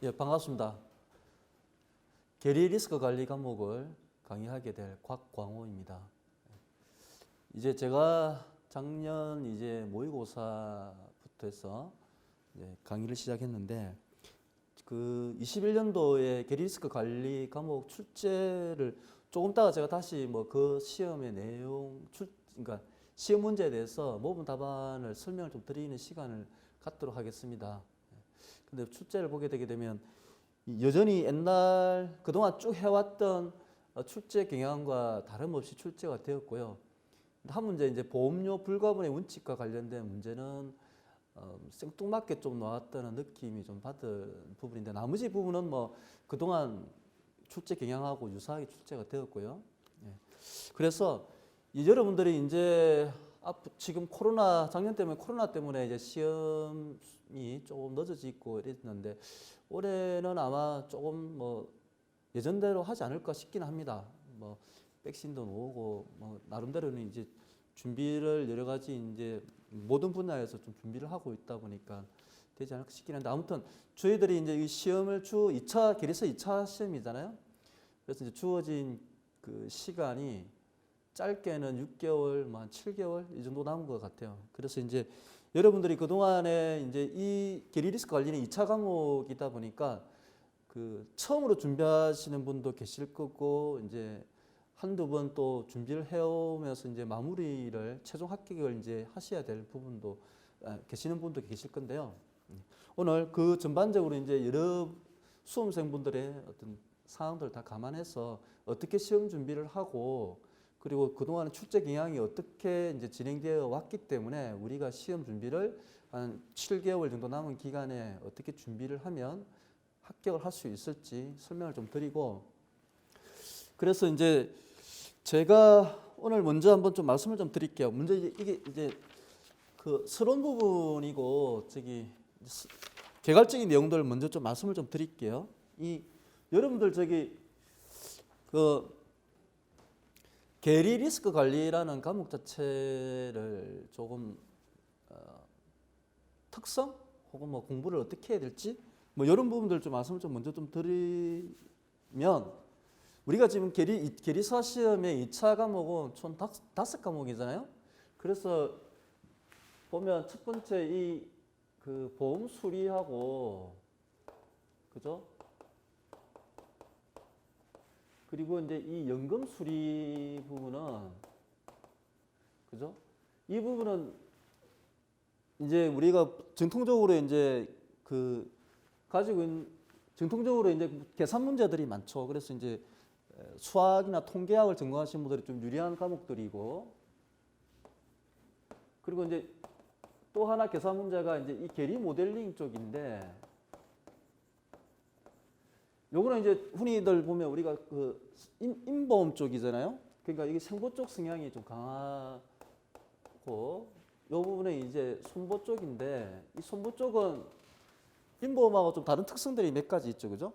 예, 반갑습니다. 계리 리스크 관리 과목을 강의하게 될 곽광호입니다. 이제 제가 작년 모의고사부터 해서 강의를 시작했는데 그 21년도에 계리 리스크 관리 과목 출제를 조금 있다가 제가 다시 그 시험의 내용 그러니까 시험 문제에 대해서 모분 답안을 설명을 좀 드리는 시간을 갖도록 하겠습니다. 근데 출제를 보게 되게 되면 여전히 옛날 그동안 쭉 해왔던 출제 경향과 다름없이 출제가 되었고요. 한 문제 이제 보험료 불가분의 원칙과 관련된 문제는 생뚱맞게 좀 나왔다는 느낌이 좀 받은 부분인데 나머지 부분은 그동안 출제 경향하고 유사하게 출제가 되었고요. 예. 그래서 여러분들이 이제 지금 작년 때문에 코로나 때문에 이제 시험이 조금 늦어지고 이랬는데 올해는 아마 조금 예전대로 하지 않을까 싶긴 합니다. 백신도 나오고 나름대로는 이제 준비를 여러 가지 이제 모든 분야에서 좀 준비를 하고 있다 보니까 되지 않을까 싶긴 한데 아무튼 저희들이 이제 이 시험을 계리서 2차 시험이잖아요. 그래서 이제 주어진 그 시간이 짧게는 6개월, 한 7개월 이 정도 남은 것 같아요. 그래서 이제 여러분들이 그동안에 이제 이 계리 리스크 관리는 2차 과목이다 보니까 그 처음으로 준비하시는 분도 계실 거고 이제 한두 번 또 준비를 해오면서 이제 마무리를 최종 합격을 이제 하셔야 될 부분도 계시는 분도 계실 건데요. 오늘 그 전반적으로 이제 여러 수험생분들의 어떤 상황들 다 감안해서 어떻게 시험 준비를 하고 그리고 그동안 출제 경향이 어떻게 이제 진행되어 왔기 때문에 우리가 시험 준비를 한 7개월 정도 남은 기간에 어떻게 준비를 하면 합격을 할 수 있을지 설명을 좀 드리고 그래서 이제 제가 오늘 먼저 한번 좀 말씀을 좀 드릴게요. 먼저 이게 이제 그 서론 부분이고 개괄적인 내용들 먼저 좀 말씀을 좀 드릴게요. 여러분들 계리 리스크 관리라는 과목 자체를 조금 특성 혹은 공부를 어떻게 해야 될지 이런 부분들 좀 말씀을 좀 먼저 좀 드리면 우리가 지금 계리사 시험의 2차 과목은 총 5과목이잖아요. 그래서 보면 첫 번째 그 보험 수리하고 그죠? 그리고 이제 이 연금 수리 부분은 그죠? 이 부분은 이제 우리가 전통적으로 이제 전통적으로 이제 계산 문제들이 많죠. 그래서 이제 수학이나 통계학을 전공하시는 분들이 좀 유리한 과목들이고 그리고 이제 또 하나 계산 문제가 이제 이 계리 모델링 쪽인데 요거는 이제 흔히들 보면 우리가 그 인보험 쪽이잖아요. 그러니까 이게 생보 쪽 성향이 좀 강하고 요 부분에 이제 손보 쪽인데 이 손보 쪽은 인보험하고 좀 다른 특성들이 몇 가지 있죠, 그죠?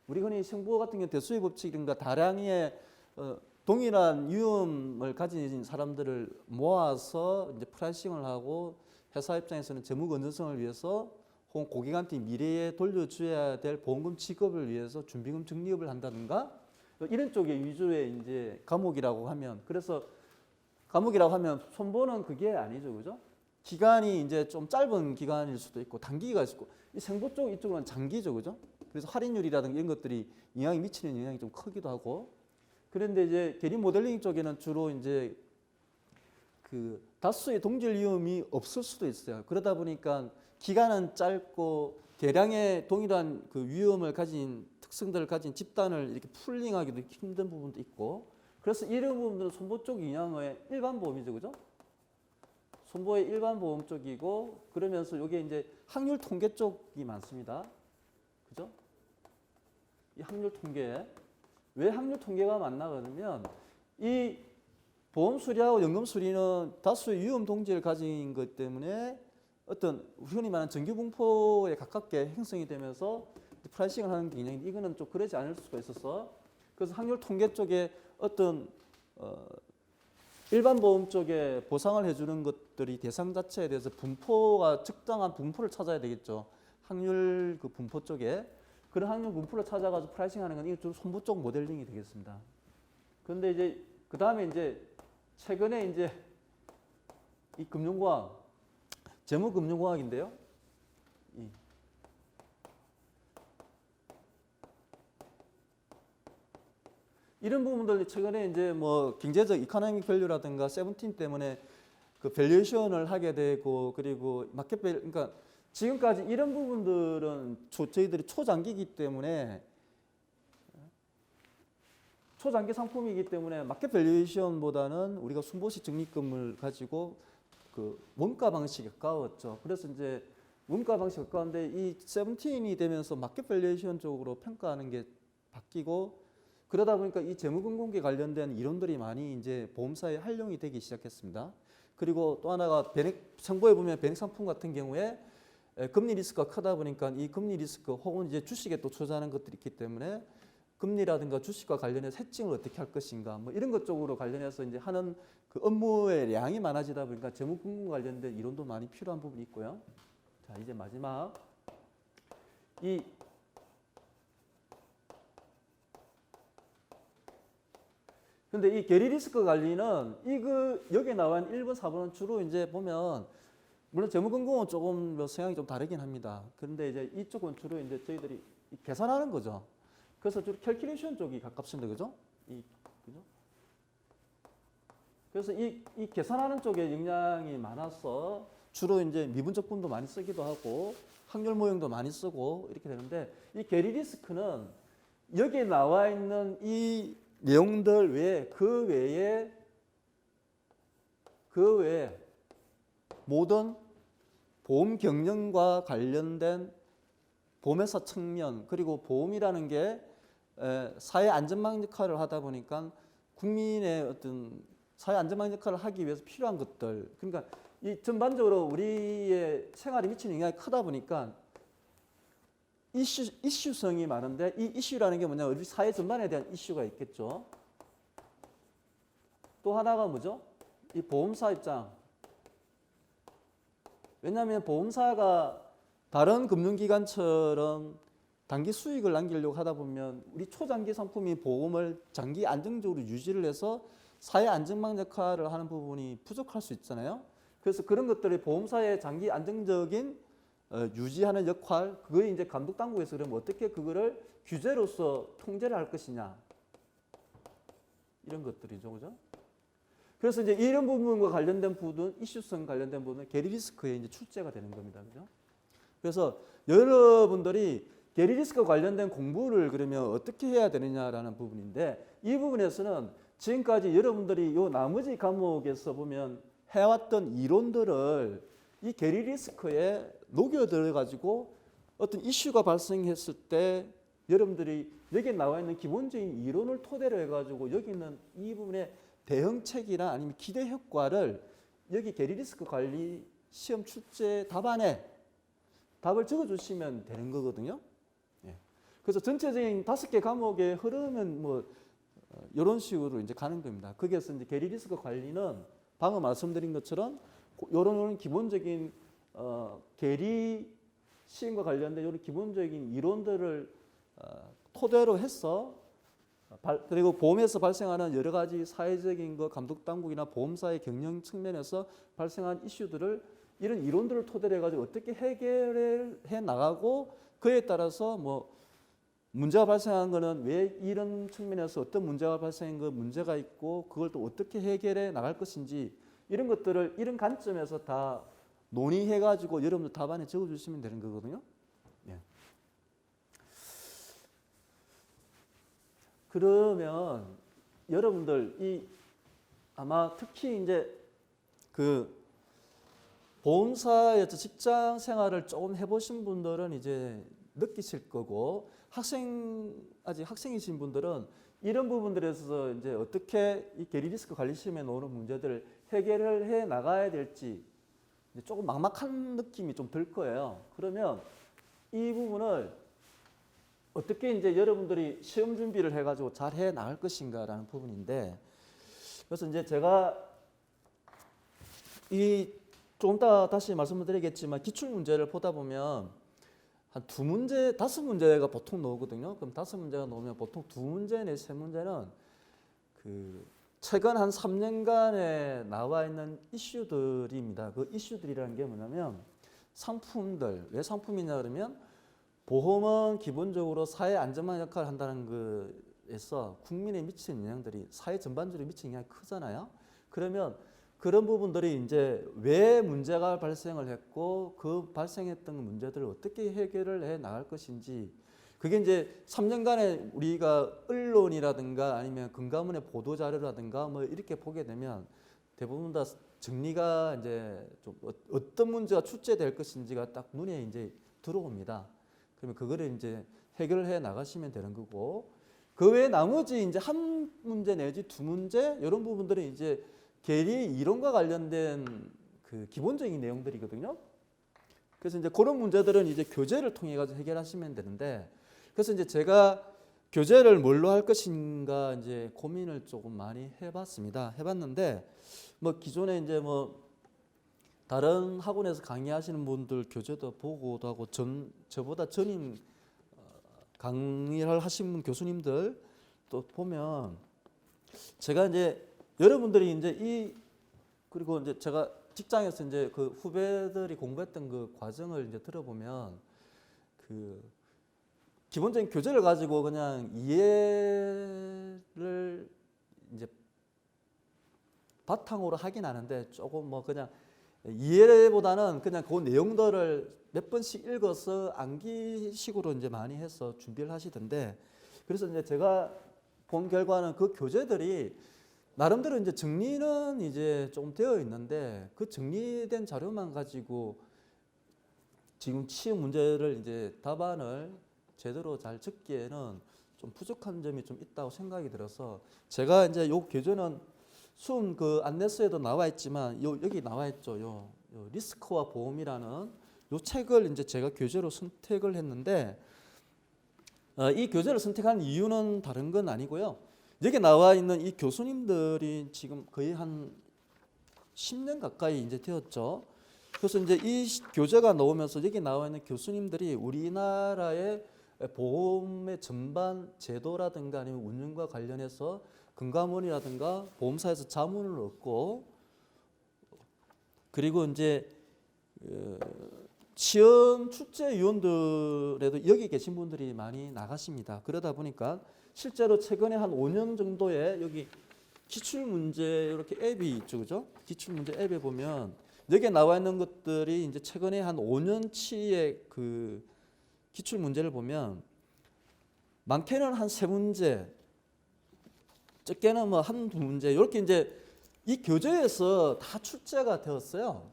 우리 흔히 생보 같은 경우 대수의 법칙인가 다량의 동일한 위험을 가진 사람들을 모아서 이제 프라이싱을 하고 회사 입장에서는 재무 건전성을 위해서 혹은 고객한테 미래에 돌려줘야 될 보험금 지급을 위해서 준비금 적립을 한다든가 이런 쪽의 위주의 이제 과목이라고 하면 그래서 과목이라고 하면 손보는 그게 아니죠, 그죠? 기간이 이제 좀 짧은 기간일 수도 있고 단기가 있고 이 생보 쪽 이쪽은 장기죠, 그죠? 그래서 할인율이라든가 이런 것들이 미치는 영향이 좀 크기도 하고 그런데 이제 계리 모델링 쪽에는 주로 이제 그 다수의 동질 위험이 없을 수도 있어요. 그러다 보니까 기간은 짧고 대량의 동일한 그 위험을 가진 특성들을 가진 집단을 이렇게 풀링하기도 힘든 부분도 있고 그래서 이런 부분들은 손보 쪽 영향의 일반 보험이죠, 그죠? 손보의 일반 보험 쪽이고 그러면서 이게 이제 확률 통계 쪽이 많습니다, 그죠? 이 확률 통계 왜 확률 통계가 많나 그러면 이 보험 수리하고 연금 수리는 다수의 위험 동지를 가진 것 때문에 어떤 흔히 말하는 정규분포에 가깝게 형성이 되면서 프라이싱을 하는 경향인데 이거는 좀 그러지 않을 수가 있어서 그래서 확률 통계 쪽에 어떤 일반 보험 쪽에 보상을 해주는 것들이 대상 자체에 대해서 적당한 분포를 찾아야 되겠죠. 확률 그 분포 쪽에 그런 확률 분포를 찾아가지고 프라이싱하는 건 이게 좀 손보 쪽 모델링이 되겠습니다. 그런데 이제 그 다음에 이제 최근에 이제 이 금융공학, 재무금융공학인데요. 이런 부분들 최근에 이제 뭐 경제적 이코노믹 밸류라든가 세븐틴 때문에 그 밸류에이션을 하게 되고 그리고 마켓 밸류 그러니까 지금까지 이런 부분들은 저희들이 초장기이기 때문에 초장기 상품이기 때문에 마켓 밸류에이션보다는 우리가 순보시 적립금을 가지고 그 원가 방식에 가까웠죠. 그래서 이제 원가 방식에 가까운데 이 세븐틴이 되면서 마켓 밸류에이션 쪽으로 평가하는 게 바뀌고 그러다 보니까 이 재무금융계 관련된 이론들이 많이 이제 보험사에 활용이 되기 시작했습니다. 그리고 또 하나가 정보에 보면 변액 상품 같은 경우에 금리 리스크가 크다 보니까 이 금리 리스크 혹은 이제 주식에 또 투자하는 것들이 있기 때문에 금리라든가 주식과 관련해서 해칭을 어떻게 할 것인가 뭐 이런 것 쪽으로 관련해서 이제 하는 그 업무의 양이 많아지다 보니까 재무금융 관련된 이론도 많이 필요한 부분이 있고요. 자, 이제 마지막 근데 이 계리 리스크 관리는 여기에 나와 있는 1번, 4번은 주로 이제 보면 물론 재무금융은 조금 뭐 성향이 좀 다르긴 합니다. 그런데 이제 이쪽은 주로 이제 저희들이 계산하는 거죠. 그래서 주로 캘큘레이션 쪽이 가깝습니다. 그죠? 그죠? 그래서 이 계산하는 쪽에 영향이 많아서 주로 이제 미분적분도 많이 쓰기도 하고 확률 모형도 많이 쓰고 이렇게 되는데 이 계리 리스크는 여기에 나와 있는 이 내용들 외에 그 외에 모든 보험 경영과 관련된 보험회사 측면 그리고 보험이라는 게 사회 안전망 역할을 하다 보니까 국민의 어떤 사회 안전망 역할을 하기 위해서 필요한 것들 그러니까 이 전반적으로 우리의 생활에 미치는 영향이 크다 보니까 이슈성이 많은데 이 이슈라는 게 뭐냐면 우리 사회 전반에 대한 이슈가 있겠죠. 또 하나가 뭐죠? 이 보험사 입장. 왜냐하면 보험사가 다른 금융기관처럼 단기 수익을 남기려고 하다 보면 우리 초장기 상품이 보험을 장기 안정적으로 유지를 해서 사회 안전망 역할을 하는 부분이 부족할 수 있잖아요. 그래서 그런 것들이 보험사의 장기 안정적인 유지하는 역할, 그거에 이제 감독 당국에서 그러면 어떻게 그거를 규제로서 통제를 할 것이냐. 이런 것들이죠. 그죠? 그래서 이제 이런 부분과 관련된 부분, 이슈성 관련된 부분은 계리 리스크에 이제 출제가 되는 겁니다. 그죠? 그래서 여러분들이 계리 리스크 관련된 공부를 그러면 어떻게 해야 되느냐라는 부분인데 이 부분에서는 지금까지 여러분들이 요 나머지 과목에서 보면 해왔던 이론들을 이 계리 리스크에 녹여들어 가지고 어떤 이슈가 발생했을 때 여러분들이 여기에 나와 있는 기본적인 이론을 토대로 해가지고 여기 있는 이 부분의 대응책이나 아니면 기대 효과를 여기 계리 리스크 관리 시험 출제 답안에 답을 적어주시면 되는 거거든요. 예. 그래서 전체적인 5개 과목의 흐름은 뭐 이런 식으로 이제 가는 겁니다. 거기에서 이제 계리 리스크 관리는 방금 말씀드린 것처럼 이런 기본적인 계리 시험과 관련된 이런 기본적인 이론들을 토대로 해서 그리고 보험에서 발생하는 여러 가지 사회적인 거 감독 당국이나 보험사의 경영 측면에서 발생한 이슈들을 이런 이론들을 토대로 해가지고 어떻게 해결해 나가고 그에 따라서 뭐 문제가 발생한 거는 왜 이런 측면에서 어떤 문제가 발생한 거 문제가 있고 그걸 또 어떻게 해결해 나갈 것인지 이런 것들을 이런 관점에서 다 논의해가지고 여러분들 답안에 적어주시면 되는 거거든요. 예. 그러면 여러분들 아마 특히 이제 그 보험사에서 직장 생활을 조금 해보신 분들은 이제 느끼실 거고 아직 학생이신 분들은 이런 부분들에서 이제 어떻게 이 계리 리스크 관리 시험에 나오는 문제들을 해결을 해 나가야 될지 조금 막막한 느낌이 좀 들 거예요. 그러면 이 부분을 어떻게 이제 여러분들이 시험 준비를 해가지고 잘 해 나갈 것인가라는 부분인데, 그래서 이제 제가 조금 이따 다시 말씀을 드리겠지만 기출 문제를 보다 보면 한 두 문제, 다섯 문제가 보통 나오거든요. 그럼 다섯 문제가 나오면 보통 두 문제 내 세 문제는 그 최근 한 3년간에 나와 있는 이슈들입니다. 그 이슈들이라는 게 뭐냐면 상품들, 왜 상품이냐 그러면 보험은 기본적으로 사회 안전망 역할을 한다는 거에서 국민에 미치는 영향들이 사회 전반적으로 미치는 영향이 크잖아요. 그러면 그런 부분들이 이제 왜 문제가 발생을 했고 그 발생했던 문제들을 어떻게 해결을 해 나갈 것인지 그게 이제 3년간에 우리가 언론이라든가 아니면 금감원의 보도 자료라든가 뭐 이렇게 보게 되면 대부분 다 정리가 이제 좀 어떤 문제가 출제될 것인지가 딱 눈에 이제 들어옵니다. 그러면 그거를 이제 해결을 해 나가시면 되는 거고 그 외에 나머지 이제 한 문제 내지 두 문제 이런 부분들은 이제 계리 이론과 관련된 그 기본적인 내용들이거든요. 그래서 이제 그런 문제들은 이제 교재를 통해 가지고 해결하시면 되는데 그래서 이제 제가 교재를 뭘로 할 것인가 이제 고민을 조금 많이 해봤습니다. 해봤는데 뭐 기존에 이제 뭐 다른 학원에서 강의하시는 분들 교재도 보고도 하고 저보다 전임 강의를 하신 분 교수님들 또 보면 제가 이제 여러분들이 이제 그리고 이제 제가 직장에서 이제 그 후배들이 공부했던 그 과정을 이제 들어보면 그 기본적인 교재를 가지고 그냥 이해를 이제 바탕으로 하긴 하는데 조금 뭐 그냥 이해보다는 그냥 그 내용들을 몇 번씩 읽어서 암기식으로 이제 많이 해서 준비를 하시던데 그래서 이제 제가 본 결과는 그 교재들이 나름대로 이제 정리는 이제 좀 되어 있는데 그 정리된 자료만 가지고 지금 시험 문제를 이제 답안을 제대로 잘 적기에는 좀 부족한 점이 좀 있다고 생각이 들어서 제가 이제 요 교재는 수험 그 안내서에도 나와 있지만 여기 나와 있죠. 요 리스크와 보험이라는 요 책을 이제 제가 교재로 선택을 했는데 이 교재를 선택한 이유는 다른 건 아니고요. 여기 나와 있는 이 교수님들이 지금 거의 한 10년 가까이 이제 되었죠. 그래서 이제 이 교재가 나오면서 여기 나와 있는 교수님들이 우리나라의 보험의 전반 제도라든가 아니면 운영과 관련해서 금감원이라든가 보험사에서 자문을 얻고 그리고 이제 시험 출제위원들에도 여기 계신 분들이 많이 나가십니다. 그러다 보니까 실제로 최근에 한 5년 정도의 여기 기출문제 이렇게 앱이 있죠, 그죠? 기출문제 앱에 보면 여기에 나와 있는 것들이 이제 최근에 한 5년치의 그 기출문제를 보면 많게는 한 3문제, 적게는 뭐 한두 문제 이렇게 이제 이 교재에서 다 출제가 되었어요.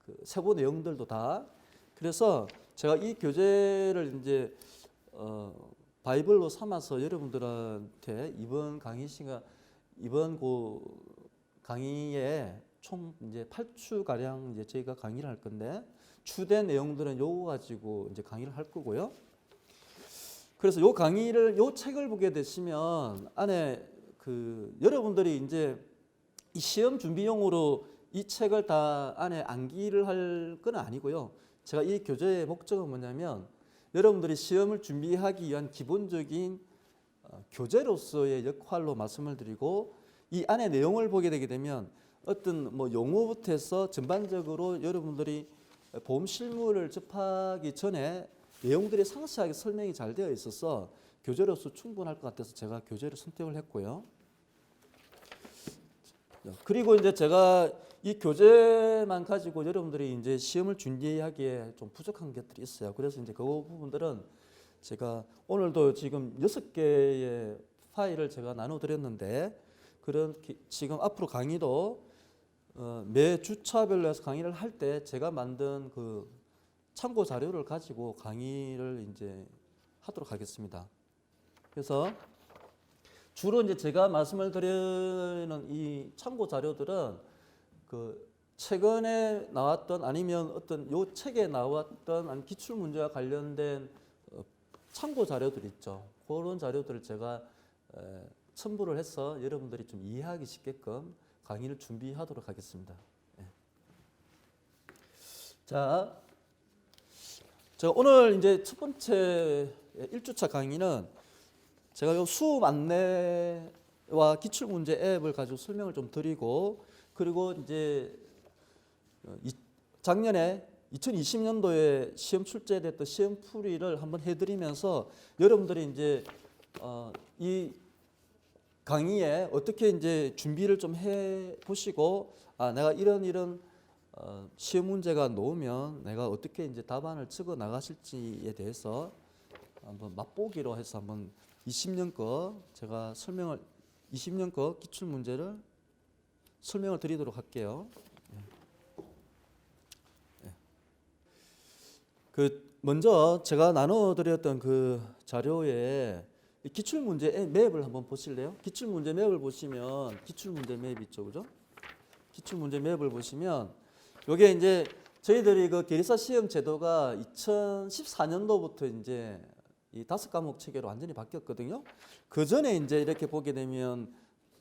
그 세부 내용들도 다. 그래서 제가 이 교재를 이제 바이블로 삼아서 여러분들한테 이번 강의에 총 이제 8주 가량 이제 저희가 강의를 할 건데 주된 내용들은 요거 가지고 이제 강의를 할 거고요. 그래서 요 책을 보게 되시면 안에 그 여러분들이 이제 이 시험 준비용으로 이 책을 다 안에 암기를 할 건 아니고요. 제가 이 교재의 목적은 뭐냐면 여러분들이 시험을 준비하기 위한 기본적인 교재로서의 역할로 말씀을 드리고 이 안에 내용을 보게 되게 되면 어떤 뭐 용어부터 해서 전반적으로 여러분들이 보험 실무를 접하기 전에 내용들이 상세하게 설명이 잘 되어 있어서 교재로서 충분할 것 같아서 제가 교재를 선택을 했고요. 그리고 이제 제가 이 교재만 가지고 여러분들이 이제 시험을 준비하기에 좀 부족한 것들이 있어요. 그래서 이제 그 부분들은 제가 오늘도 지금 6개의 파일을 제가 나눠드렸는데 그런 지금 앞으로 강의도 매 주차별로 해서 강의를 할 때 제가 만든 그 참고 자료를 가지고 강의를 이제 하도록 하겠습니다. 그래서 주로 이제 제가 말씀을 드리는 이 참고 자료들은 그 최근에 나왔던 아니면 어떤 요 책에 나왔던 기출 문제와 관련된 참고 자료들 있죠. 그런 자료들을 제가 첨부를 해서 여러분들이 좀 이해하기 쉽게끔 강의를 준비하도록 하겠습니다. 자, 제가 오늘 이제 첫 번째 1주차 강의는 제가 요 수업 안내와 기출문제 앱을 가지고 설명을 좀 드리고, 그리고 이제 작년에 2020년도에 시험 출제됐던 시험 풀이를 한번 해드리면서 여러분들이 이제 이 강의에 어떻게 이제 준비를 좀 해 보시고, 내가 이런 시험 문제가 나오면 내가 어떻게 이제 답안을 적어 나가실지에 대해서 한번 맛보기로 해서 한번 20년 거 제가 20년 거 기출 문제를 설명을 드리도록 할게요. 먼저 제가 나눠드렸던 그 자료에 기출 문제 맵을 한번 보실래요? 기출 문제 맵을 보시면 기출 문제 맵 있죠, 그죠? 기출 문제 맵을 보시면 요게 이제 저희들이 그 계리사 시험 제도가 2014년도부터 이제 이 5과목 체계로 완전히 바뀌었거든요. 그 전에 이제 이렇게 보게 되면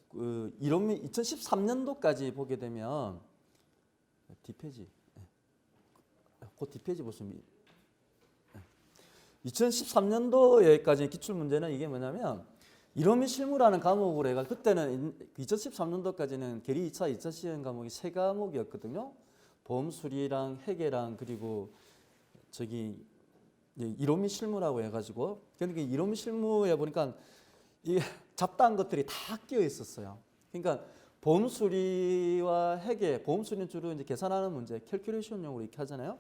그 이론미 2013년도까지 보게 되면 뒷페이지, 그 뒷페이지 보시면 2013년도에까지 기출 문제는 이게 뭐냐면 이론미 실무라는 과목으로 해가 그때는 2013년도까지는 계리 2차, 2차 시험 과목이 3과목이었거든요. 보험수리랑 회계랑 그리고 이론미 실무라고 해가지고, 그러니까 이론미 실무에 보니까 이 잡다한 것들이 다 끼어 있었어요. 그러니까 보험수리와 회계, 보험수리는 주로 이제 계산하는 문제, 캘큘레이션용으로 이렇게 하잖아요.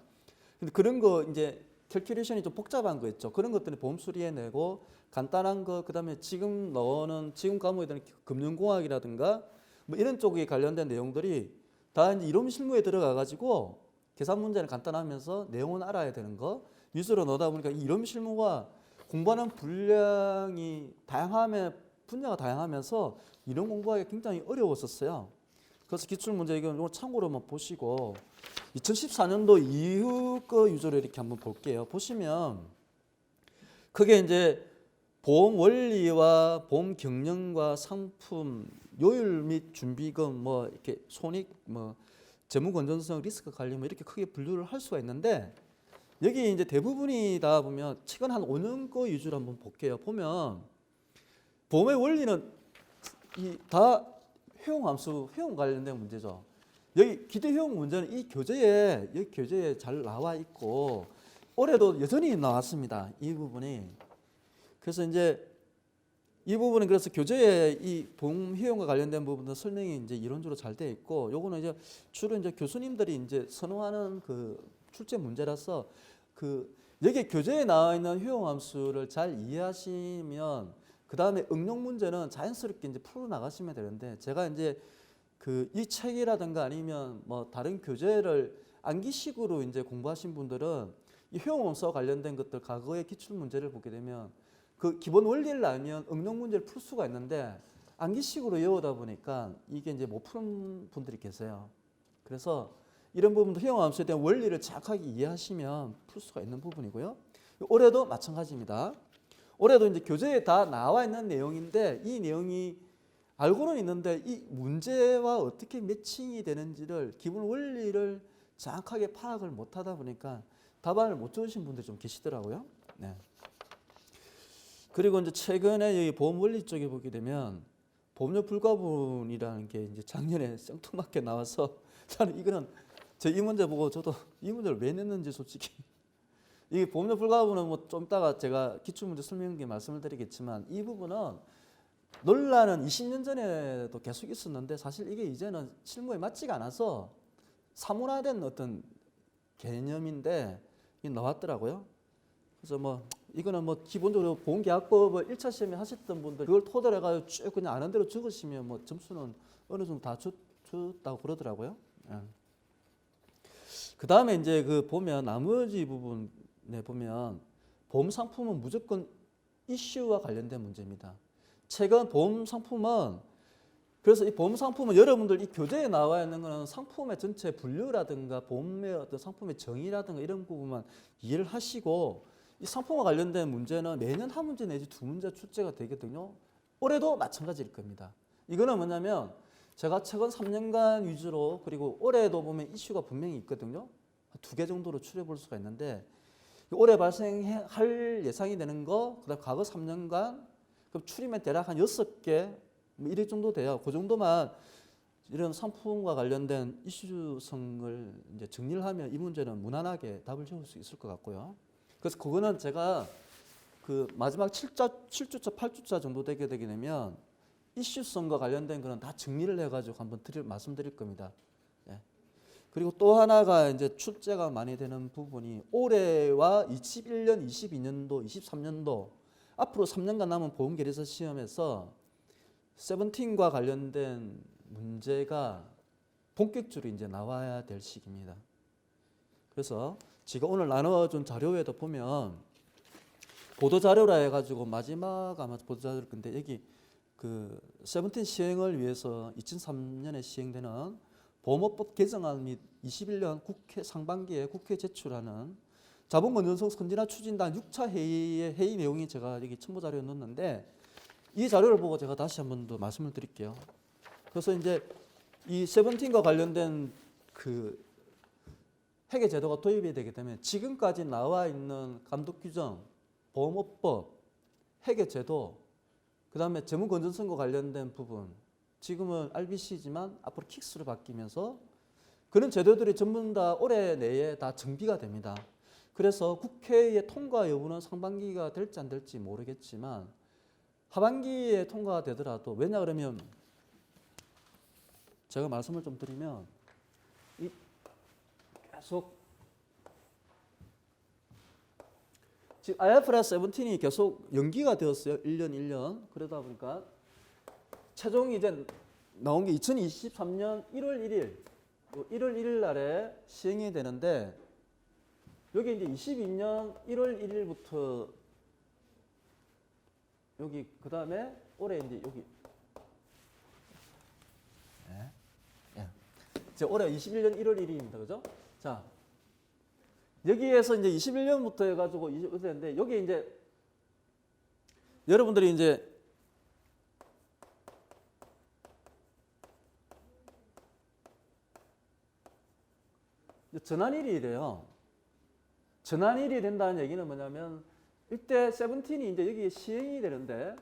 근데 그런 거 이제 캘큘레이션이 좀 복잡한 거 있죠. 그런 것들은 보험수리에 내고 간단한 거, 그다음에 지금 과목에 대한 금융공학이라든가 뭐 이런 쪽에 관련된 내용들이 다 이제 이론 실무에 들어가 가지고 계산 문제는 간단하면서 내용은 알아야 되는 거 위주로 넣다 보니까 이론 실무가 공부하는 분야가 다양하면서 이론 공부하기 굉장히 어려웠었어요. 그래서 기출 문제 이거 참고로만 보시고 2014년도 이후 거 위주로 이렇게 한번 볼게요. 보시면 그게 이제 보험 원리와 보험 경영과 상품 요율 및 준비금 뭐 이렇게 손익 뭐 재무 건전성 리스크 관리 뭐 이렇게 크게 분류를 할 수가 있는데, 여기 이제 대부분이 다 보면 최근 한 5년 거 위주로 한번 볼게요. 보면 보험의 원리는 다 회용함수, 회용 관련된 문제죠. 여기 기대 회용 문제는 여기 교재에 잘 나와 있고 올해도 여전히 나왔습니다. 이 부분이. 그래서 이제 이 부분은 그래서 교재에 이 보험 회용과 관련된 부분도 설명이 이제 이론적으로 잘 되어 있고, 요거는 이제 주로 이제 교수님들이 이제 선호하는 그 출제 문제라서 여기 교재에 나와 있는 회용함수를 잘 이해하시면 그 다음에 응용 문제는 자연스럽게 이제 풀어 나가시면 되는데, 제가 이제 이 책이라든가 아니면 뭐 다른 교재를 암기식으로 이제 공부하신 분들은 이 회용함수와 관련된 것들 과거의 기출 문제를 보게 되면 그 기본 원리를 알면 응용 문제를 풀 수가 있는데 암기식으로 외우다 보니까 이게 이제 못 푸는 분들이 계세요. 그래서 이런 부분도 회용함수에 대한 원리를 정확하게 이해하시면 풀 수가 있는 부분이고요. 올해도 마찬가지입니다. 올해도 이제 교재에 다 나와 있는 내용인데 이 내용이 알고는 있는데 이 문제와 어떻게 매칭이 되는지를 기본 원리를 정확하게 파악을 못하다 보니까 답안을 못 적으신 분들이 좀 계시더라고요. 네. 그리고 이제 최근에 여기 보험 원리 쪽에 보게 되면 보험료 불가분이라는 게 이제 작년에 생뚱맞게 나와서 저는 이 문제 보고 저도 이 문제를 왜 냈는지 솔직히 이 보험료 불가분은 뭐 좀 이따가 제가 기출문제 설명에 말씀을 드리겠지만 이 부분은 논란은 20년 전에도 계속 있었는데 사실 이게 이제는 실무에 맞지가 않아서 사문화된 어떤 개념인데 이게 나왔더라고요. 그래서 뭐 이거는 뭐 기본적으로 보험계약법을 1차 시험에 하셨던 분들 그걸 토대로 해가지고 쭉 그냥 아는 대로 적으시면 뭐 점수는 어느 정도 다 줬다고 그러더라고요. 그 다음에 이제 보면 나머지 부분에 보면 보험 상품은 무조건 이슈와 관련된 문제입니다. 최근 보험 상품은 그래서 이 보험 상품은 여러분들 이 교재에 나와 있는 거는 상품의 전체 분류라든가 보험의 어떤 상품의 정의라든가 이런 부분만 이해를 하시고 이 상품과 관련된 문제는 매년 한 문제 내지 두 문제 출제가 되거든요. 올해도 마찬가지일 겁니다. 이거는 뭐냐면 제가 최근 3년간 위주로 그리고 올해도 보면 이슈가 분명히 있거든요. 2개 정도로 추려볼 수가 있는데 올해 발생할 예상이 되는 거, 그다음 과거 3년간 그럼 추리면 대략 한 6개 뭐 이럴 정도 돼요. 그 정도만 이런 상품과 관련된 이슈성을 이제 정리를 하면 이 문제는 무난하게 답을 지을 수 있을 것 같고요. 그래서 그거는 제가 그 마지막 7주차, 8주차 정도 되게 되면 이슈성과 관련된 거는 다 정리를 해가지고 한번 말씀드릴 겁니다. 예. 그리고 또 하나가 이제 출제가 많이 되는 부분이 올해와 21년, 22년도, 23년도 앞으로 3년간 남은 보험계리서 시험에서 세븐틴과 관련된 문제가 본격적으로 이제 나와야 될 시기입니다. 그래서 제가 오늘 나눠준 자료에도 보면 보도자료라 해가지고 마지막 아마 보도자료일 건데 여기 그 세븐틴 시행을 위해서 2003년에 시행되는 보험업법 개정안 및 21년 국회 상반기에 국회 제출하는 자본건전성 선진화 추진단 6차 회의의 회의 내용이 제가 여기 첨부 자료에 넣었는데 이 자료를 보고 제가 다시 한 번 더 말씀을 드릴게요. 그래서 이제 이 세븐틴과 관련된 그 회계 제도가 도입이 되게 되면 지금까지 나와 있는 감독 규정, 보험업법, 회계 제도, 그다음에 재무 건전성과 관련된 부분, 지금은 RBC지만 앞으로 킥스로 바뀌면서 그런 제도들이 전부 다 올해 내에 다 정비가 됩니다. 그래서 국회의 통과 여부는 상반기가 될지 안 될지 모르겠지만 하반기에 통과가 되더라도 왜냐 그러면 제가 말씀을 좀 드리면 이 계속 지금 IFRS 17이 계속 연기가 되었어요. 1년. 그러다 보니까 최종 이제 나온 게 2023년 1월 1일, 1월 1일 날에 시행이 되는데 여기 이제 22년 1월 1일부터 여기 그 다음에 올해 이제 여기 이제 올해 21년 1월 1일입니다. 그죠? 자, 여기에서 이제 21년부터 해가지고 이제 여기 이제 여러분들이 이제 전환일이 돼요. 전환일이 된다는 얘기는 뭐냐면 이때 세븐틴이 이제 여기에 시행이 되는데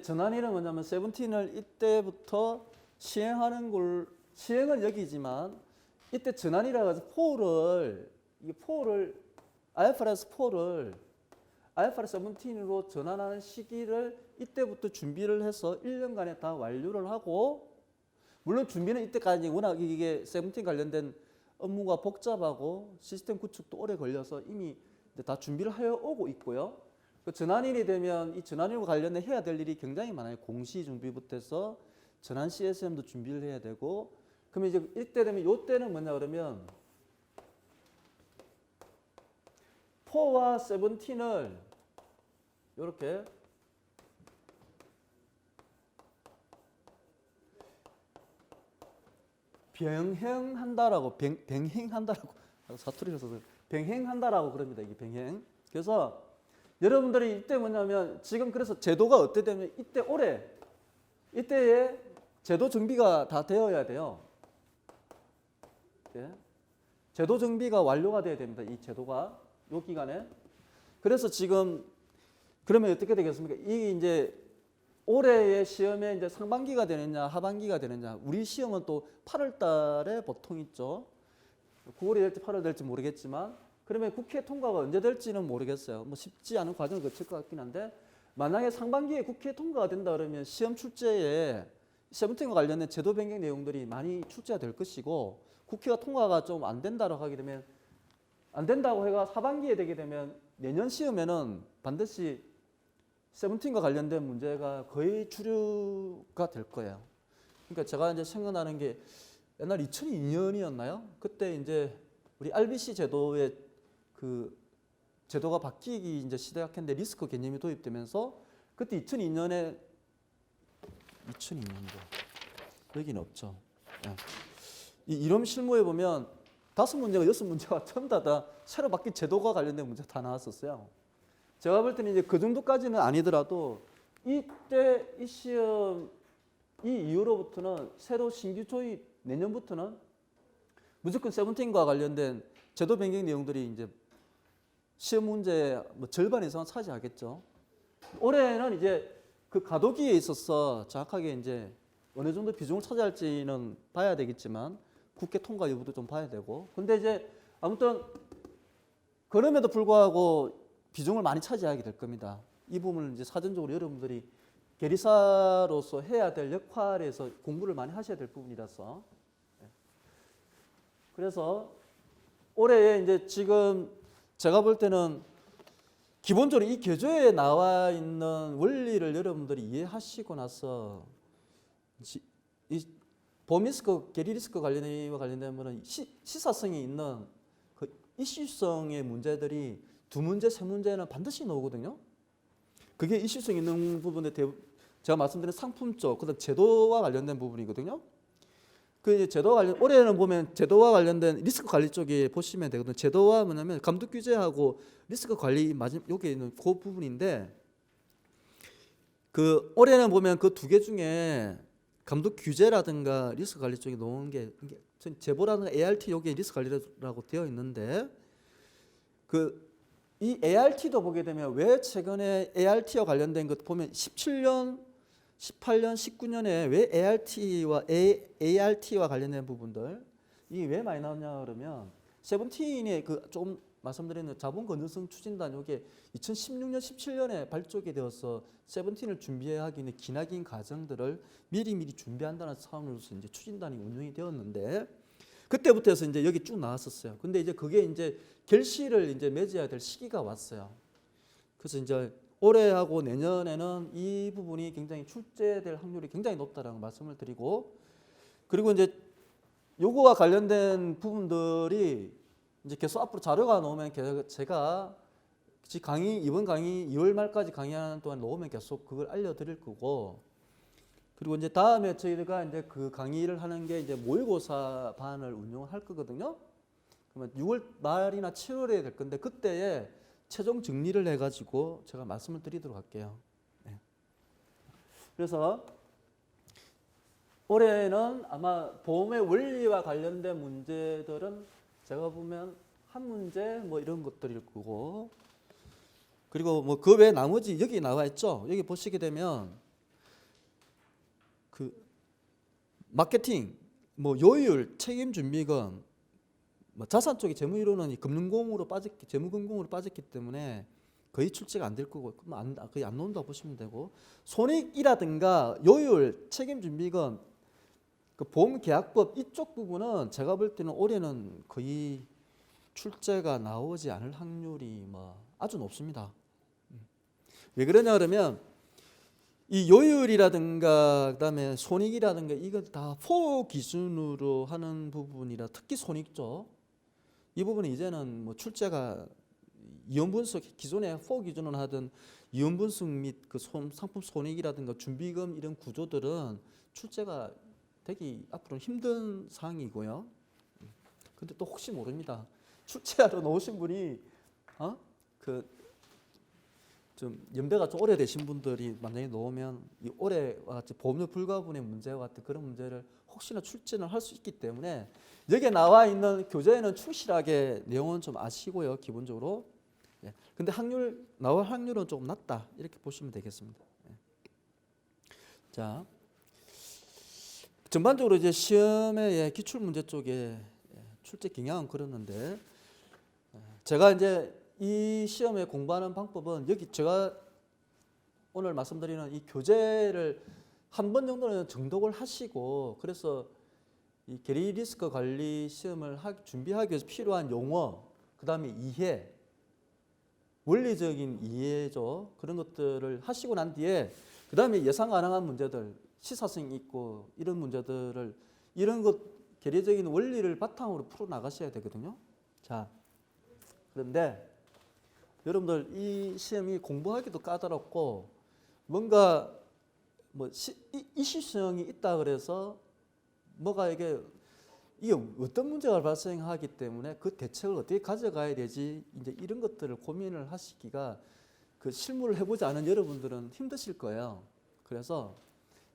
전환일은 뭐냐면 세븐틴을 이때부터 시행하는 걸 시행은 여기지만 이때 전환이라고 해서 IFRS 4를 IFRS 17으로 전환하는 시기를 이때부터 준비를 해서 1년간에 다 완료를 하고 물론 준비는 이때까지 워낙 이게 17 관련된 업무가 복잡하고 시스템 구축도 오래 걸려서 이미 다 준비를 하여 오고 있고요. 그 전환일이 되면 이 전환일과 관련해 해야 될 일이 굉장히 많아요. 공시 준비부터 해서 전환 CSM도 준비를 해야 되고 그러면 이제 이때 되면 이때는 뭐냐 그러면 4와 17을 이렇게 병행한다라고 병행한다라고 사투리를 써서 병행한다라고 그럽니다. 이게 병행. 그래서 여러분들이 이때 뭐냐면 지금 그래서 제도가 어떻게 되면 이때 올해 이때에 제도 정비가 다 되어야 돼요. 예. 제도 정비가 완료가 돼야 됩니다. 이 제도가 요 기간에. 그래서 지금 그러면 어떻게 되겠습니까? 이 이제 올해의 시험에 이제 상반기가 되느냐 하반기가 되느냐. 우리 시험은 또 8월 달에 보통 있죠. 9월이 될지 8월 될지 모르겠지만 그러면 국회 통과가 언제 될지는 모르겠어요. 뭐 쉽지 않은 과정을 거칠 것 같긴 한데 만약에 상반기에 국회 통과가 된다 그러면 시험 출제에 세븐틴과 관련된 제도 변경 내용들이 많이 출제가 될 것이고 국회가 통과가 좀 안 된다고 하게 되면 안 된다고 해가 하반기에 되게 되면 내년 시험에는 반드시 세븐틴과 관련된 문제가 거의 주류가 될 거예요. 그러니까 제가 이제 생각나는 게 옛날 2002년이었나요? 그때 이제 우리 RBC 제도의 그 제도가 바뀌기 이제 시작했는데 리스크 개념이 도입되면서 그때 2002년도 여기는 없죠. 예. 이 이름 실무에 보면 5문제가 6문제가 전부 다 새로 바뀐 제도가 관련된 문제 다 나왔었어요. 제가 볼 때는 이제 그 정도까지는 아니더라도 이때 이 시험 이 이후로부터는 새로 신규 조입 내년부터는 무조건 세븐틴과 관련된 제도 변경 내용들이 이제 시험 문제 뭐 절반 이상은 차지하겠죠. 올해는 이제 그 가도기에 있어서 정확하게 이제 어느 정도 비중을 차지할지는 봐야 되겠지만 국회 통과 여부도 좀 봐야 되고. 근데 이제 아무튼 그럼에도 불구하고 비중을 많이 차지하게 될 겁니다. 이 부분을 이제 사전적으로 여러분들이 계리사로서 해야 될 역할에서 공부를 많이 하셔야 될 부분이라서. 그래서 올해 이제 지금 제가 볼 때는 기본적으로 이 교재에 나와 있는 원리를 여러분들이 이해하시고 나서 이 범리스크, 계리리스크 관련된 시사성이 있는 그 이슈성의 문제들이 두 문제, 세 문제는 반드시 나오거든요. 그게 이슈성 있는 부분에 제가 말씀드린 상품 쪽, 그다음 제도와 관련된 부분이거든요. 그 제도와 관련 올해는 보면 제도와 관련된 리스크 관리 쪽에 보시면 되거든요. 제도와 뭐냐면 감독 규제하고 리스크 관리 여기 있는 그 부분인데 그 올해는 보면 그 두 개 중에 감독 규제라든가 리스크 관리 쪽에 놓은 게 제보라든가 ART 여기에 리스크 관리라고 되어 있는데 그 이 ART도 보게 되면 왜 최근에 ART와 관련된 것 보면 17년, 18년, 19년에 왜 ART와 관련된 부분들 이게 왜 많이 나왔냐 그러면 세븐틴의 그 좀 말씀드리는 자본 건전성 추진단 이게 2016년, 17년에 발족이 되어서 세븐틴을 준비하기 위해 기나긴 과정들을 미리 준비한다는 차원으로서 이제 추진단이 운영이 되었는데 그때부터 해서 이제 여기 쭉 나왔었어요. 근데 이제 그게 이제 결실을 이제 맺어야 될 시기가 왔어요. 그래서 이제 올해하고 내년에는 이 부분이 굉장히 출제될 확률이 굉장히 높다라는 말씀을 드리고 그리고 이제 요거와 관련된 부분들이 이제 계속 앞으로 자료가 나오면 제가 이번 강의 2월 말까지 강의하는 동안 나오면 계속 그걸 알려드릴 거고 그리고 이제 다음에 저희가 이제 그 강의를 하는 게 이제 모의고사 반을 운영할 거거든요. 그러면 6월 말이나 7월에 될 건데 그때에 최종 정리를 해가지고 제가 말씀을 드리도록 할게요. 네. 그래서 올해는 아마 보험의 원리와 관련된 문제들은 제가 보면 한 문제 뭐 이런 것들일 거고 그리고 뭐 그 외에 나머지 여기 나와 있죠. 여기 보시게 되면 그 마케팅, 뭐 요율, 책임 준비금, 뭐 자산 쪽이 재무이론은 재무금공으로 빠졌기 때문에 거의 출제가 안 될 거고 거의 안 나온다고 보시면 되고 손익이라든가 요율, 책임 준비금, 그 보험계약법 이쪽 부분은 제가 볼 때는 올해는 거의 출제가 나오지 않을 확률이 뭐 아주 높습니다. 왜 그러냐 그러면 이 요율이라든가 그다음에 손익이라든가 이거 다 포 기준으로 하는 부분이라 특히 손익 쪽 이 부분은 이제는 뭐 출제가 이원분석 기존에 포 기준으로 하던 이원분석 및 그 상품 손익이라든가 준비금 이런 구조들은 출제가 되기 앞으로는 힘든 사항이고요. 근데 또 혹시 모릅니다. 출제하러 나오신 분이 좀 연배가 좀 오래되신 분들이 만약에 나오면 이 올해와 같이 보험료 불가분의 문제와 같은 그런 문제를 혹시나 출제는 할 수 있기 때문에 여기에 나와 있는 교재에는 충실하게 내용은 좀 아시고요, 기본적으로. 예. 근데 나올 확률은 조금 낮다 이렇게 보시면 되겠습니다. 예. 자, 전반적으로 이제 시험의 기출 문제 쪽에 출제 경향은 그렇는데 제가 이제 이 시험에 공부하는 방법은 여기 제가 오늘 말씀드리는 이 교재를 한 번 정도는 정독을 하시고 그래서 이 계리 리스크 관리 시험을 준비하기 위해서 필요한 용어, 그 다음에 이해, 원리적인 이해죠. 그런 것들을 하시고 난 뒤에 그 다음에 예상 가능한 문제들, 시사성 있고 이런 문제들을 이런 것 계리적인 원리를 바탕으로 풀어 나가셔야 되거든요. 자, 그런데 여러분들 이 시험이 공부하기도 까다롭고 뭔가 뭐 이슈성이 있다 그래서 뭐가 이게 어떤 문제가 발생하기 때문에 그 대책을 어떻게 가져가야 되지 이제 이런 것들을 고민을 하시기가 그 실무를 해보지 않은 여러분들은 힘드실 거예요. 그래서